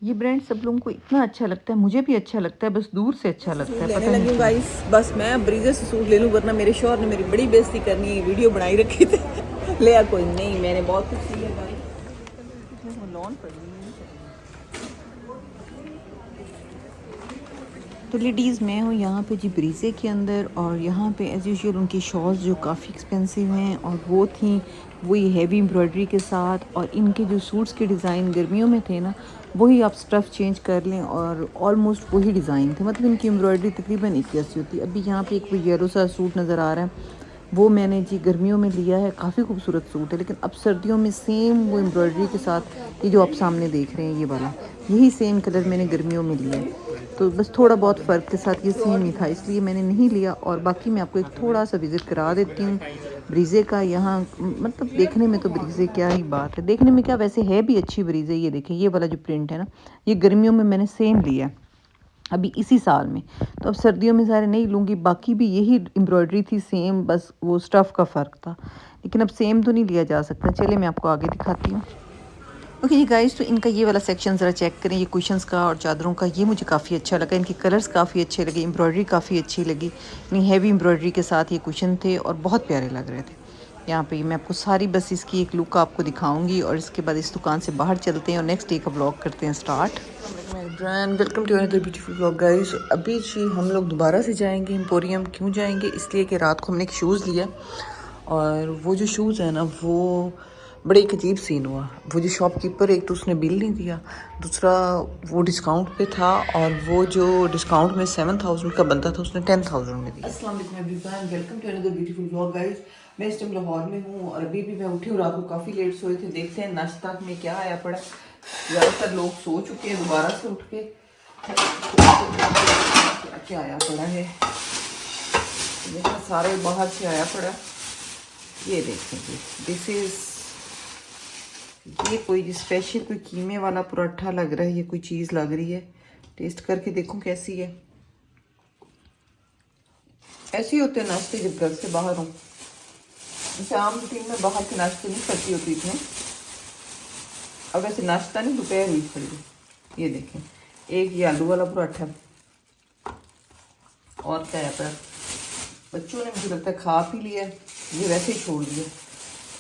ये ब्रांड सब लोगों को इतना अच्छा लगता है, मुझे भी अच्छा लगता है, बस दूर से अच्छा लगता है। लेने लगी हूँ गाइस, बस मैं ब्रीजे से सूट ले लूँ वरना मेरे शौहर ने मेरी बड़ी बेइज्जती करनी है। वीडियो बनाई रखी थी ले आ कोई नहीं, मैंने बहुत कुछ लिया गाइस। लॉन पड़ी तो लेडीज़ मैं हूँ यहाँ पे जी ब्रीजे के अंदर, और यहाँ पे एज़ यूजुअल उनकी शॉल्स जो काफ़ी एक्सपेंसिव हैं और वो थी वही हैवी एम्ब्रॉयडरी के साथ, और इनके जो सूट्स के डिज़ाइन गर्मियों में थे ना, वही आप स्टफ़ चेंज कर लें और ऑलमोस्ट वही डिज़ाइन थे, मतलब इनकी एम्ब्रॉयडरी तकरीबन एक जैसी होती है। अभी यहाँ पे एक वो येलो सा सूट नज़र आ रहा है, वो मैंने जी गर्मियों में लिया है, काफ़ी खूबसूरत सूट है, लेकिन अब सर्दियों में सेम वो एम्ब्रॉयडरी के साथ ये जो आप सामने देख रहे हैं ये वाला, यही सेम कलर मैंने गर्मियों में लिया है। तो बस थोड़ा बहुत फ़र्क के साथ ये सेम ही था, इसलिए मैंने नहीं लिया। और बाकी मैं आपको एक थोड़ा सा विज़िट करा देती हूँ ब्रीज़े का। यहाँ मतलब देखने में तो ब्रीज़े क्या ही बात है, देखने में क्या, वैसे है भी अच्छी ब्रीज़े। ये देखें, ये वाला जो प्रिंट है ना, ये गर्मियों में मैंने सेम लिया है अभी इसी साल में, तो अब सर्दियों में सारे नहीं लूँगी। बाकी भी यही एम्ब्रॉयडरी थी सेम, बस वो स्टफ़ का फ़र्क था, लेकिन अब सेम तो नहीं लिया जा सकता। चलिए मैं आपको आगे दिखाती हूँ। ओके जी गाइस, तो इनका ये वाला सेक्शन ज़रा चेक करें, ये कुशन्स का और चादरों का, ये मुझे काफ़ी अच्छा लगा। इनके कलर्स काफ़ी अच्छे लगे, एम्ब्रॉयडरी काफ़ी अच्छी लगी, यानी हैवी एम्ब्रॉयडरी के साथ ये कुशन थे और बहुत प्यारे लग रहे थे। यहाँ पे मैं आपको सारी बस इसकी एक लुक आपको दिखाऊंगी, और इसके बाद इस दुकान से बाहर चलते हैं और नेक्स्ट डे का ब्लॉग करते हैं start. Welcome to another beautiful vlog guys. अभी जी हम लोग दोबारा से जाएंगे एम्पोरियम। क्यों जाएंगे? इसलिए कि रात को हमने एक शूज़ लिया, और वो जो शूज़ है ना, वो बड़े एक अजीब सीन हुआ। वो जो शॉपकीपर, एक तो उसने बिल नहीं दिया, दूसरा वो डिस्काउंट पे था, और वो जो डिस्काउंट में 7000 का बनता था उसने 10000 में दिया। अस्सलाम वालेकुम everyone, welcome to another beautiful vlog guys. मैं इस टाइम लाहौर में हूँ और अभी भी मैं उठी हूँ, रात को काफ़ी लेट सोए थे। देखते हैं नाश्ता में क्या आया पड़ा। ज़्यादातर लोग सो चुके हैं, दोबारा से उठ के क्या क्या आया पड़ा है। सारे बाहर से आया पड़ा। ये देखेंगे, दिस इज़, ये कोई स्पेशल कोई कीमे वाला पराठा लग रहा है, ये कोई चीज़ लग रही है। टेस्ट करके देखूं कैसी है। ऐसे ही होते हैं नाश्ते जब घर से बाहर हूँ। जैसे आम रूटीन में बाहर के नाश्ते नहीं करती होती इतने। अब वैसे नाश्ता नहीं, दोपहर हुई खड़ी। ये देखें, एक ये आलू वाला पराठा, और क्या है पर बच्चों ने मुझे लगता है खा पी लिया, ये वैसे ही छोड़ दिया।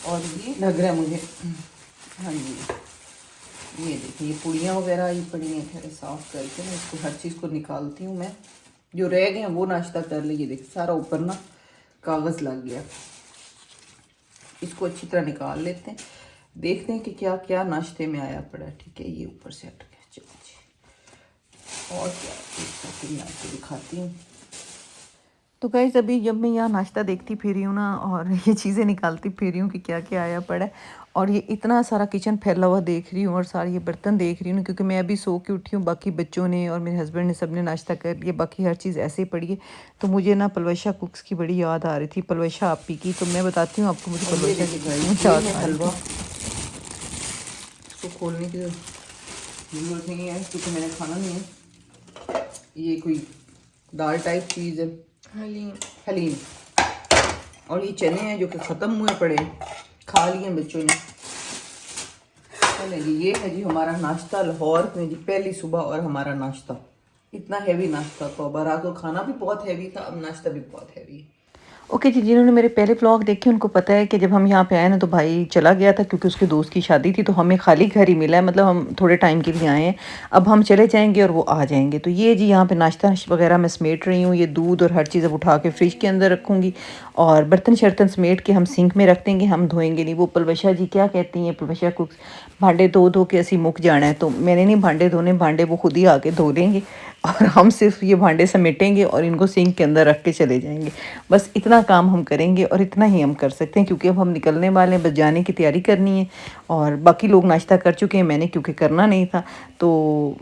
और ये लग रहा है मुझे, हाँ जी, ये देखिए ये पुड़ियाँ वगैरह ये पड़ी हैं। खैर साफ़ करके मैं इसको हर चीज़ को निकालती हूँ। मैं जो रह गए हैं वो नाश्ता कर लीजिए। देखिए सारा ऊपर ना कागज़ लग गया, इसको अच्छी तरह निकाल लेते हैं। देखते हैं कि क्या क्या नाश्ते में आया पड़ा। ठीक है, ये ऊपर से हट गया। चलो जी, और क्या मैं आपको दिखाती हूँ। तो गाइज़ अभी जब मैं यहाँ नाश्ता देखती फिर रही हूँ ना, और ये चीज़ें निकालती फिर रही हूँ कि क्या क्या आया पड़ा है, और ये इतना सारा किचन फैला हुआ देख रही हूँ और सारे ये बर्तन देख रही हूँ, क्योंकि मैं अभी सो के उठी हूँ। बाकी बच्चों ने और मेरे हस्बैंड ने सब ने नाश्ता कर लिया, बाकी हर चीज़ ऐसे ही पड़ी है। तो मुझे ना पलवशा कुक्स की बड़ी याद आ रही थी, पलवशा आपी की। तो मैं बताती हूँ आपको, मुझे पलवशा की याद आ रही थी। इसको खोलने की जरूरत नहीं है क्योंकि मैंने खाना नहीं है। ये कोई दाल टाइप चीज़ है, हलीम। और ये चने हैं जो कि ख़त्म हुए पड़े, खा लिए बच्चों ने। चले जी, ये है जी हमारा नाश्ता लाहौर में जी, पहली सुबह और हमारा नाश्ता। इतना हैवी नाश्ता था, रात को खाना भी बहुत हैवी था, अब नाश्ता भी बहुत हैवी है। ओके जी, जिन्होंने मेरे पहले व्लॉग देखे उनको पता है कि जब हम यहाँ पे आए ना, तो भाई चला गया था क्योंकि उसके दोस्त की शादी थी, तो हमें खाली घर ही मिला है, मतलब हम थोड़े टाइम के लिए आए हैं। अब हम चले जाएंगे और वो आ जाएंगे। तो ये जी यहाँ पे नाश्ता वगैरह मैं समेट रही हूँ। ये दूध और हर चीज़ अब उठा के फ्रिज के अंदर रखूँगी, और बर्तन शर्तन समेट के हम सिंक में रख देंगे, हम धोएंगे नहीं। वो पलवशा जी क्या कहती हैं, पलवशा कुक्स, भांडे धो धो के ऐसी मुक जाना है। तो मैंने नहीं भांडे धोने, भांडे वो खुद ही आके धो लेंगे, और हम सिर्फ ये भांडे समेटेंगे और इनको सिंक के अंदर रख के चले जाएंगे। बस इतना काम हम करेंगे और इतना ही हम कर सकते हैं, क्योंकि अब हम निकलने वाले हैं, बस जाने की तैयारी करनी है। और बाकी लोग नाश्ता कर चुके हैं, मैंने क्योंकि करना नहीं था। तो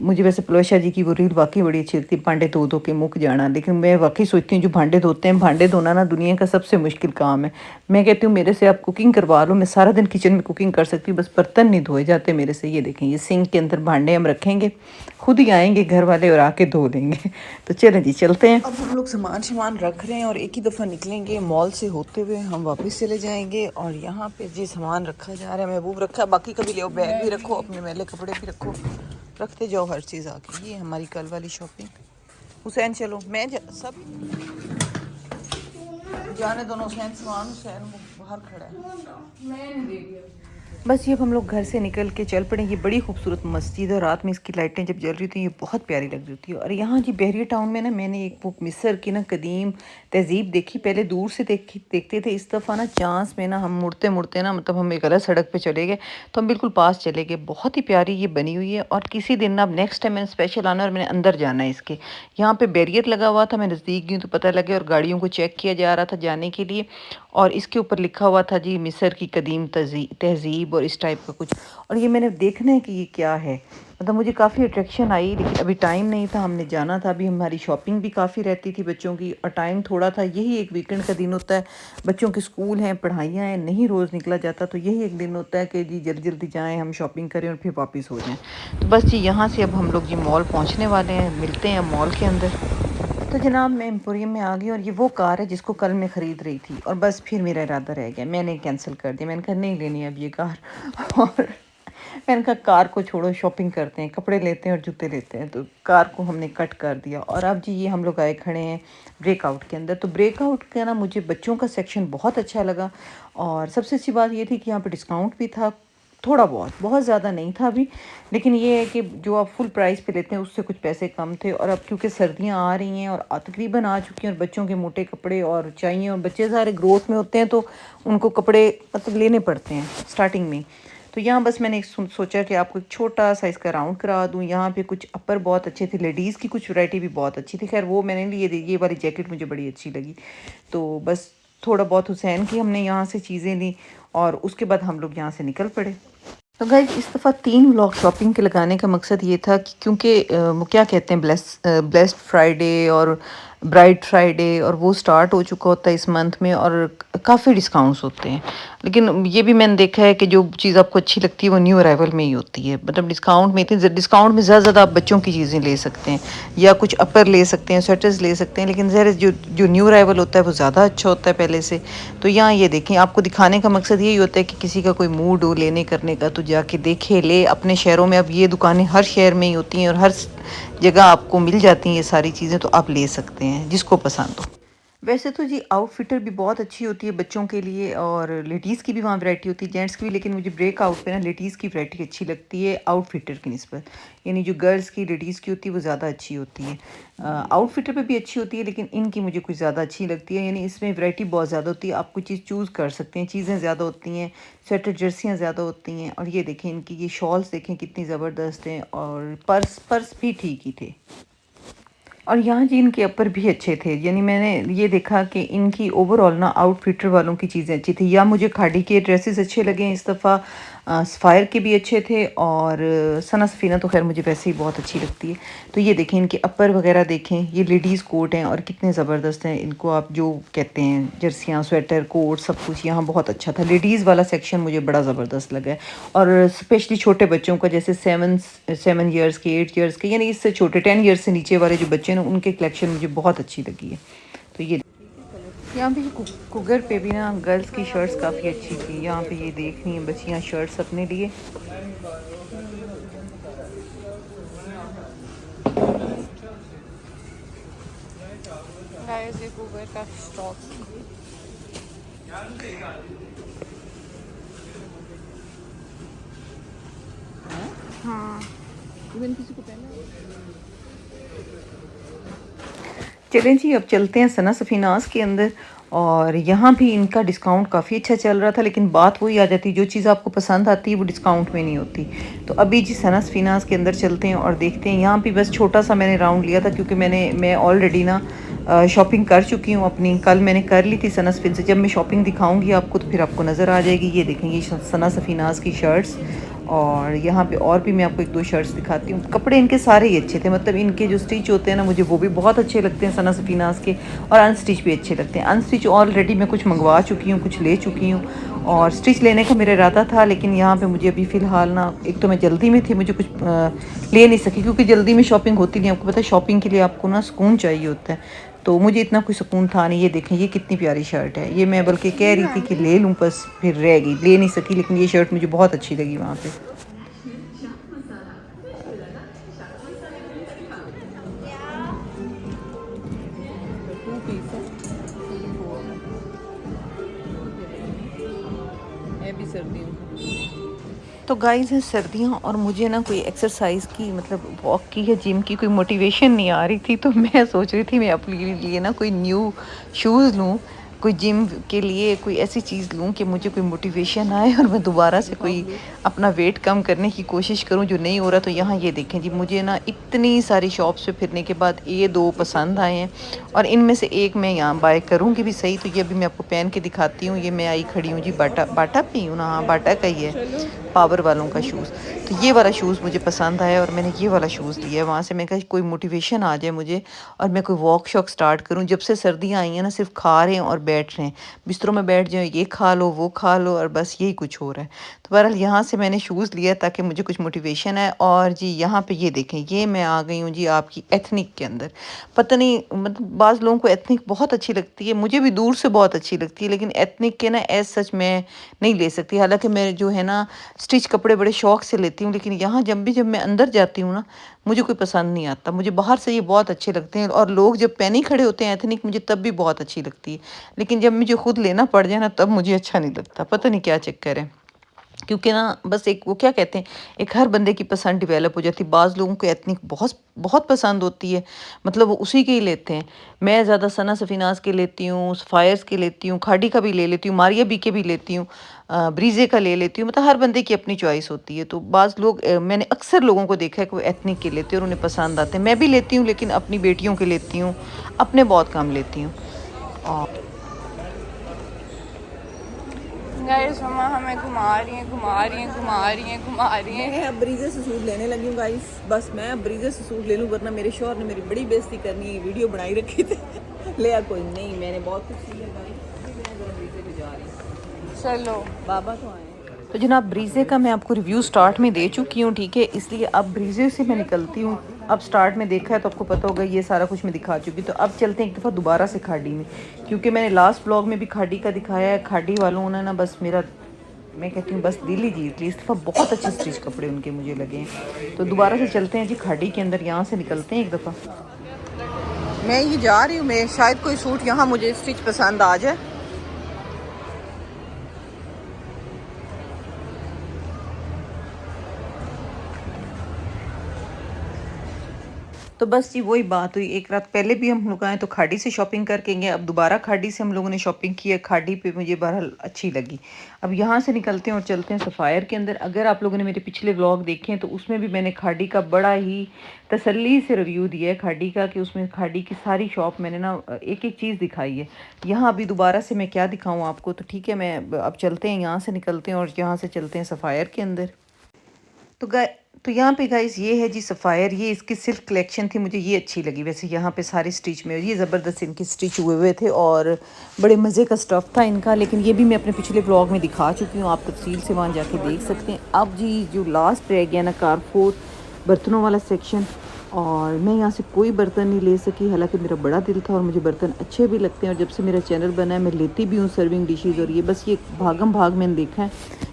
मुझे वैसे पलवशा जी की वो रील वाकई बड़ी अच्छी लगती है, भांडे धो धो के मुक जाना। लेकिन मैं वाकई सोचती हूँ जो भांडे धोते हैं, भांडे धोना ना दुनिया का सबसे मुश्किल काम है। मैं कहती हूँ मेरे से आप कुकिंग करवा लो, मैं सारा दिन किचन में कुकिंग कर सकती हूँ, बस बर्तन नहीं धोए जाते मेरे से। ये देखें, ये सिंक के अंदर भांडे हम रखेंगे, खुद ही आएंगे घर वाले और आके धो लेंगे। तो चलें जी, चलते हैं। अब हम लोग सामान रख रहे हैं और एक ही दफ़ा निकलेंगे। मॉल से होते हुए हम वापस चले जाएंगे। और यहाँ पे जी सामान रखा जा रहा है, महबूब रखा सा बाकी का भी ले, बैग भी रखो, अपने मैले कपड़े भी रखो, रखते जाओ हर चीज़ आके। ये हमारी कल वाली शॉपिंग। हुसैन चलो, सब जाने दोनों। हुसैन सामान, हुसैन बाहर खड़ा है। बस ये अब हम लोग घर से निकल के चल पड़े। ये बड़ी खूबसूरत मस्जिद है, रात में इसकी लाइटें जब जल रही थी ये बहुत प्यारी लग रही थी। और यहाँ जी बहरिया टाउन में ना मैंने एक वो मिस्र की ना कदीम तहजीब देखी। पहले दूर से देखते थे, इस दफ़ा ना चांस में ना हम मुड़ते मुड़ते ना मतलब हम एक अलग सड़क पे चले गए, तो हम बिल्कुल पास चले गए। बहुत ही प्यारी ये बनी हुई है। और किसी दिन ना अब नेक्स्ट टाइम मैंने स्पेशल आना और मैंने अंदर जाना है इसके। यहाँ पे बैरियर लगा हुआ था, मैं नज़दीक गई तो पता लगे, और गाड़ियों को चेक किया जा रहा था जाने के लिए। और इसके ऊपर लिखा हुआ था जी मिस्र की कदीम तहजीब और इस टाइप का कुछ। और ये मैंने देखना है कि ये क्या है, मतलब मुझे काफ़ी अट्रैक्शन आई, लेकिन अभी टाइम नहीं था, हमने जाना था। अभी हमारी शॉपिंग भी काफ़ी रहती थी बच्चों की, और टाइम थोड़ा था। यही एक वीकेंड का दिन होता है, बच्चों के स्कूल हैं, पढ़ाइयाँ हैं, नहीं रोज़ निकला जाता, तो यही एक दिन होता है कि जी जल्दी जल्दी जाएँ, हम शॉपिंग करें और फिर वापस हो जाएँ। तो बस जी यहाँ से अब हम लोग जी मॉल पहुँचने वाले हैं, मिलते हैं मॉल के अंदर। तो जनाब मैं एम्पोरियम में आ गई, और ये वो कार है जिसको कल मैं ख़रीद रही थी, और बस फिर मेरा इरादा रह गया, मैंने कैंसिल कर दिया। मैंने कहा नहीं लेनी अब ये कार। और मैंने कहा कार को छोड़ो, शॉपिंग करते हैं, कपड़े लेते हैं और जूते लेते हैं। तो कार को हमने कट कर दिया, और अब जी ये हम लोग आए खड़े हैं ब्रेकआउट के अंदर। तो ब्रेकआउट का ना मुझे बच्चों का सेक्शन बहुत अच्छा लगा, और सबसे अच्छी बात ये थी कि यहाँ पर डिस्काउंट भी था, थोड़ा बहुत ज़्यादा नहीं था अभी, लेकिन ये है कि जो आप फुल प्राइस पे लेते हैं उससे कुछ पैसे कम थे। और अब क्योंकि सर्दियां आ रही हैं और तकरीबन आ चुकी हैं, और बच्चों के मोटे कपड़े और चाहिए, और बच्चे सारे ग्रोथ में होते हैं तो उनको कपड़े मतलब लेने पड़ते हैं स्टार्टिंग में। तो यहाँ बस मैंने सोचा कि आपको एक छोटा सा इसका राउंड करा दूँ। यहाँ पे कुछ अपर बहुत अच्छे थे, लेडीज़ की कुछ वैरायटी भी बहुत अच्छी थी। खैर वो मैंने लिए, ये वाली जैकेट मुझे बड़ी अच्छी लगी। तो बस थोड़ा बहुत हुसैन की हमने यहाँ से चीज़ें ली, और उसके बाद हम लोग यहाँ से निकल पड़े। तो गाइज इस दफ़ा 3 व्लॉग शॉपिंग के लगाने का मकसद ये था कि क्योंकि वो क्या कहते हैं ब्लेस्ड फ्राइडे और ब्राइड फ्राइडे, और वो स्टार्ट हो चुका होता है इस मंथ में, और काफ़ी डिस्काउंट्स होते हैं। लेकिन ये भी मैंने देखा है कि जो चीज़ आपको अच्छी लगती है वो न्यू अराइवल में ही होती है, मतलब डिस्काउंट में इतनी डिस्काउंट में ज़्यादा आप बच्चों की चीज़ें ले सकते हैं, या कुछ अपर ले सकते हैं, स्वेटर्स ले सकते हैं, लेकिन ज़रा जो न्यू अराइवल होता है वो ज़्यादा अच्छा होता है पहले से। तो यहाँ ये देखें, आपको दिखाने का मकसद यही होता है कि किसी का कोई मूड हो लेने करने का तो जाके देखे ले अपने शहरों में। अब ये दुकानें हर शहर में ही होती हैं, और हर जगह आपको मिल जाती हैं ये सारी चीज़ें, तो आप ले सकते हैं जिसको पसंद हो। वैसे तो जी आउटफिटर भी बहुत अच्छी होती है बच्चों के लिए, और लेडीज़ की भी वहाँ वैरायटी होती है, जेंट्स की भी, लेकिन मुझे ब्रेकआउट पे ना लेडीज़ की वैरायटी अच्छी लगती है आउटफिटर की निस्बत। यानी जो गर्ल्स की लेडीज़ की होती है वो ज़्यादा अच्छी होती है। आउटफिटर पे भी अच्छी होती है, लेकिन इनकी मुझे कुछ ज़्यादा अच्छी लगती है। यानी इसमें वैरायटी बहुत ज़्यादा होती है, आप कुछ चीज़ चूज़ कर सकते हैं, चीज़ें ज़्यादा होती हैं, स्वेटर जर्सियाँ ज़्यादा होती हैं। और ये देखें इनकी ये शॉल्स देखें कितनी ज़बरदस्त हैं, और पर्स भी ठीक ही थे। और यहाँ जी इनके अपर भी अच्छे थे, यानी मैंने ये देखा कि इनकी ओवरऑल ना आउटफिटर वालों की चीज़ें अच्छी थी। या मुझे खाड़ी के ड्रेसेस अच्छे लगे इस दफ़ा, सफ़ायर के भी अच्छे थे, और सना सफ़ीना तो खैर मुझे वैसे ही बहुत अच्छी लगती है। तो ये देखें इनके अपर वगैरह देखें, ये लेडीज़ कोट हैं और कितने ज़बरदस्त हैं। इनको आप जो कहते हैं जर्सियाँ, स्वेटर, कोट, सब कुछ यहाँ बहुत अच्छा था। लेडीज़ वाला सेक्शन मुझे बड़ा ज़बरदस्त लगा है, और स्पेशली छोटे बच्चों का, जैसे 7 ईयर्स के, 8 ईयर्स के, यानी इससे छोटे 10 ईयर्स से नीचे वाले जो बच्चे हैं उनके कलेक्शन मुझे बहुत अच्छी लगी है। तो ये यहाँ पे कुगर पे भी ना गर्ल्स की शर्ट्स काफ़ी अच्छी थी। यहाँ पे ये देख रही हैं बच्चियाँ शर्ट्स अपने लिए। गाइस ये कुकर का स्टॉक। हाँ किसी को पहना। चलें जी अब चलते हैं सना सफ़ीनास के अंदर, और यहाँ भी इनका डिस्काउंट काफ़ी अच्छा चल रहा था। लेकिन बात वही आ जाती, जो चीज़ आपको पसंद आती है वो डिस्काउंट में नहीं होती। तो अभी जी सना सफ़ीनास के अंदर चलते हैं और देखते हैं। यहाँ भी बस छोटा सा मैंने राउंड लिया था, क्योंकि मैं ऑलरेडी ना शॉपिंग कर चुकी हूँ अपनी, कल मैंने कर ली थी सना सफ़ीन से। जब मैं शॉपिंग दिखाऊंगी आपको तो फिर आपको नज़र आ जाएगी। ये देखेंगे सना सफ़ीनास की शर्ट्स, और यहाँ पे और भी मैं आपको 1-2 शर्ट्स दिखाती हूँ। कपड़े इनके सारे ही अच्छे थे, मतलब इनके जो स्टिच होते हैं ना मुझे वो भी बहुत अच्छे लगते हैं सना सफ़ीनास के, और अनस्टिच भी अच्छे लगते हैं। अनस्टिच ऑलरेडी मैं कुछ मंगवा चुकी हूँ, कुछ ले चुकी हूँ, और स्टिच लेने का मेरा इरादा था। लेकिन यहाँ पे मुझे अभी फ़िलहाल ना, एक तो मैं जल्दी में थी, मुझे कुछ ले नहीं सकी, क्योंकि जल्दी में शॉपिंग होती नहीं। आपको पता है शॉपिंग के लिए आपको ना सुकून चाहिए होता है। तो मुझे इतना कोई सुकून था नहीं। ये देखें ये कितनी प्यारी शर्ट है, ये मैं बल्कि कह रही थी कि ले लूँ, बस फिर रह गई, ले नहीं सकी। लेकिन ये शर्ट मुझे बहुत अच्छी लगी वहाँ पे। टू पीस है, ये भी सर्दियों का। तो गाइस है सर्दियाँ और मुझे ना कोई एक्सरसाइज की मतलब वॉक की या जिम की कोई मोटिवेशन नहीं आ रही थी। तो मैं सोच रही थी मैं अपने लिए ना कोई न्यू शूज़ लूँ, कोई जिम के लिए कोई ऐसी चीज़ लूँ कि मुझे कोई मोटिवेशन आए और मैं दोबारा से कोई अपना वेट कम करने की कोशिश करूँ जो नहीं हो रहा। तो यहाँ ये देखें जी, मुझे ना इतनी सारी शॉप्स पे फिरने के बाद ये दो पसंद आए हैं और इनमें से एक मैं यहाँ बाय करूँगी भी सही। तो ये अभी मैं आपको पहन के दिखाती हूँ। ये मैं आई खड़ी हूँ जी बाटा बाटा पे हूँ ना, हाँ बाटा का ही है, पावर वालों का शूज़। तो ये वाला शूज़ मुझे पसंद आया और मैंने ये वाला शूज़ लिया है वहाँ से। मैं कहा कोई मोटिवेशन आ जाए मुझे और मैं कोई वॉक शॉक स्टार्ट करूँ। जब से सर्दियाँ आई हैं ना सिर्फ खा रहे हैं और बैठ रहे हैं, बिस्तरों में बैठ जाओ, ये खा लो वो खा लो और बस यही कुछ हो रहा है। तो बहरहाल यहाँ से मैंने शूज़ लिया ताकि मुझे कुछ मोटिवेशन आए। और जी यहाँ पे ये देखें, ये मैं आ गई हूँ जी आपकी एथनिक के अंदर। पता नहीं मतलब बाज़ लोगों को एथनिक बहुत अच्छी लगती है, मुझे भी दूर से बहुत अच्छी लगती है, लेकिन एथनिक के ना एज सच मैं नहीं ले सकती। हालांकि मैं जो है ना स्टिच कपड़े बड़े शौक से लेती हूँ, लेकिन यहाँ जब मैं अंदर जाती हूँ ना मुझे कोई पसंद नहीं आता। मुझे बाहर से ये बहुत अच्छे लगते हैं और लोग जब पहने खड़े होते हैं एथनिक मुझे तब भी बहुत अच्छी लगती है, लेकिन जब मुझे खुद लेना पड़ जाए ना तब मुझे अच्छा नहीं लगता। पता नहीं क्या चक्कर है, क्योंकि ना बस एक वो क्या कहते हैं, एक हर बंदे की पसंद डेवलप हो जाती है। बाज़ लोगों को एथनिक बहुत बहुत पसंद होती है, मतलब वो उसी के ही लेते हैं। मैं ज़्यादा सना सफ़ीनाज के लेती हूँ, सफ़ायर्स के लेती हूँ, खाड़ी का भी ले लेती हूँ, मारिया बी के भी लेती हूँ, ब्रीजे का ले लेती हूँ। मतलब हर बंदे की अपनी चॉइस होती है। तो बाज़ लोग मैंने अक्सर लोगों को देखा है कि वो एथनिक के लेते हैं और उन्हें पसंद आते हैं। मैं भी लेती हूँ लेकिन अपनी बेटियों के लेती हूँ, अपने बहुत कम लेती हूँ। और गाइस मम्मा हमें घुमा रही हैं, घुमा रही हैं, घुमा रही हैं, घुमा रही हैं। मैं अब ब्रीजे से सूट लेने लगी हूँ गाइस, बस मैं अब ब्रीजे से सूट ले लूँ, वरना मेरे शौहर ने मेरी बड़ी बेइज्जती करनी है। वीडियो बनाई रखी थी ले आ कोई नहीं, मैंने बहुत कुछ लिया गाइस। अभी मैं जरा ब्रीजे पे जा रही हूँ, चलो बाबा तो आए। तो जनाब ब्रीज़े का मैं आपको रिव्यू स्टार्ट में दे चुकी हूँ, ठीक है, इसलिए अब ब्रीज़े से मैं निकलती हूँ। अब स्टार्ट में देखा है तो आपको पता होगा ये सारा कुछ मैं दिखा चुकी। तो अब चलते हैं एक दफ़ा दोबारा से खाड़ी में, क्योंकि मैंने लास्ट ब्लॉग में भी खाड़ी का दिखाया है। खाड़ी वालों ने ना बस मेरा, मैं कहती हूँ बस दिल ही जीत ली। इस दफ़ा बहुत अच्छे स्टिच कपड़े उनके मुझे लगे हैं। तो दोबारा से चलते हैं जी खाड़ी के अंदर, यहाँ से निकलते हैं एक दफ़ा। मैं ये जा रही हूँ, मैं शायद कोई सूट यहाँ मुझे स्टिच पसंद आ जाए। तो बस जी वही बात हुई, एक रात पहले भी हम लोग आए तो खाड़ी से शॉपिंग करके गए, अब दोबारा खाड़ी से हम लोगों ने शॉपिंग की है। खाड़ी पे मुझे बहरहाल अच्छी लगी। अब यहाँ से निकलते हैं और चलते हैं सफ़ायर के अंदर। अगर आप लोगों ने मेरे पिछले व्लॉग देखे हैं तो उसमें भी मैंने खाड़ी का बड़ा ही तसल्ली से रिव्यू दिया है खाड़ी का, कि उसमें खाड़ी की सारी शॉप मैंने ना एक एक चीज़ दिखाई है। यहाँ अभी दोबारा से मैं क्या दिखाऊँ आपको, तो ठीक है मैं अब चलते हैं, यहाँ से निकलते हैं और यहाँ से चलते हैं सफ़ायर के अंदर। तो यहाँ पे गाइस ये है जी सफ़ायर, ये इसकी सिल्क कलेक्शन थी, मुझे ये अच्छी लगी। वैसे यहाँ पे सारे स्टिच में ये ज़बरदस्त इनके स्टिच हुए थे और बड़े मज़े का स्टफ़ था इनका, लेकिन ये भी मैं अपने पिछले ब्लॉग में दिखा चुकी हूँ, आप तफसील से वहाँ जाके देख सकते हैं। अब जी जो लास्ट रह गया ना कारफोर बर्तनों वाला सेक्शन, और मैं यहाँ से कोई बर्तन नहीं ले सकी, हालांकि मेरा बड़ा दिल था और मुझे बर्तन अच्छे भी लगते हैं। और जब से मेरा चैनल बना है मैं लेती भी हूँ सर्विंग डिशेज़, और ये बस ये भागम भाग मैंने देखा है,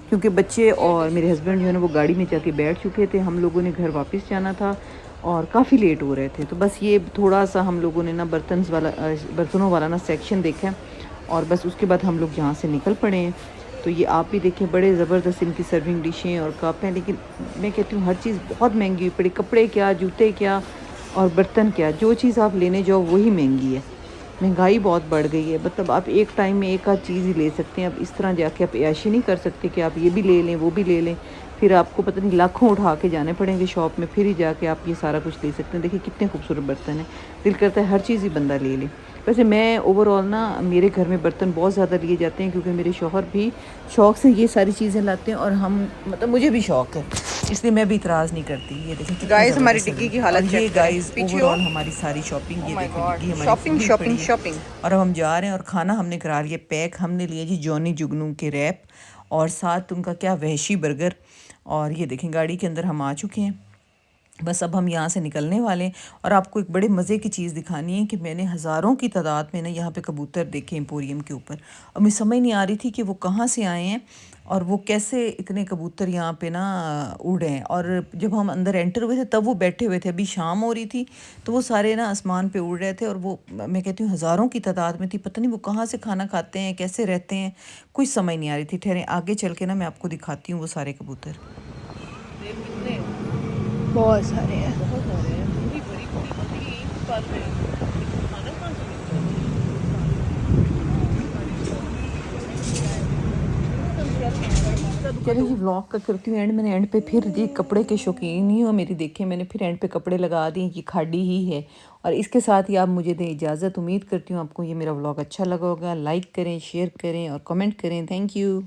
क्योंकि बच्चे और मेरे हस्बैंड जो है ना वो गाड़ी में जाके बैठ चुके थे, हम लोगों ने घर वापस जाना था और काफ़ी लेट हो रहे थे। तो बस ये थोड़ा सा हम लोगों ने ना बर्तनों वाला ना सेक्शन देखा है और बस उसके बाद हम लोग यहाँ से निकल पड़े हैं। तो ये आप भी देखें, बड़े ज़बरदस्त इनकी सर्विंग डिशें और कप हैं, लेकिन मैं कहती हूँ हर चीज़ बहुत महंगी हुई पड़ी। कपड़े क्या, जूते क्या और बर्तन क्या, जो चीज़ आप लेने जाओ वही महंगी है। महंगाई बहुत बढ़ गई है, मतलब आप एक टाइम में एक आध चीज़ ही ले सकते हैं। अब इस तरह जाके आप ऐशी नहीं कर सकते कि आप ये भी ले लें वो भी ले लें, फिर आपको पता नहीं लाखों उठा के जाने पड़ेंगे शॉप में, फिर ही जाके आप ये सारा कुछ ले सकते हैं। देखिए कितने खूबसूरत बर्तन हैं, दिल करता है हर चीज़ ही बंदा ले ले। वैसे मैं ओवरऑल ना मेरे घर में बर्तन बहुत ज़्यादा लिए जाते हैं, क्योंकि मेरे शौहर भी शौक़ से ये सारी चीज़ें लाते हैं और हम मतलब मुझे भी शौक़ है, इसलिए मैं भी इतराज़ नहीं करती। ये देखिए गाइस हमारी डिग्गी की हालत ये चेक गाइस करें। ओवरऑल हमारी सारी शॉपिंग, ये देखो डिग्गी हमारी शॉपिंग पूरी शॉपिंग पड़ी है। शॉपिंग। और अब हम जा रहे हैं और खाना हमने करा लिया पैक। हमने लिए जी जॉनी जुगनू के रैप और साथ उनका क्या वहशी बर्गर, और ये देखें गाड़ी के अंदर हम आ चुके हैं। बस अब हम यहाँ से निकलने वाले हैं और आपको एक बड़े मज़े की चीज़ दिखानी है कि मैंने हज़ारों की तादाद में ना यहाँ पे कबूतर देखे एम्पोरियम के ऊपर। अब मुझे समझ नहीं आ रही थी कि वो कहाँ से आए हैं और वो कैसे इतने कबूतर यहाँ पे ना उड़े हैं। और जब हम अंदर एंटर हुए थे तब वो बैठे हुए थे, अभी शाम हो रही थी तो वो सारे ना आसमान पे उड़ रहे थे और वो मैं कहती हूँ हज़ारों की तादाद में थी। पता नहीं वो कहाँ से खाना खाते हैं, कैसे रहते हैं, कुछ समझ नहीं आ रही थी। ठहरें आगे चल के ना मैं आपको दिखाती हूँ वो सारे कबूतर। बहुत सारे हैं। चलिए जी व्लॉग का करती हूँ एंड। मैंने एंड पे फिर जी कपड़े के शौकीन ही हो मेरी, देखे मैंने फिर एंड पे कपड़े लगा दिए, ये खाड़ी ही है। और इसके साथ ही आप मुझे दें इजाज़त। उम्मीद करती हूँ आपको ये मेरा व्लॉग अच्छा लगा होगा। लाइक करें, शेयर करें और कमेंट करें। Thank you.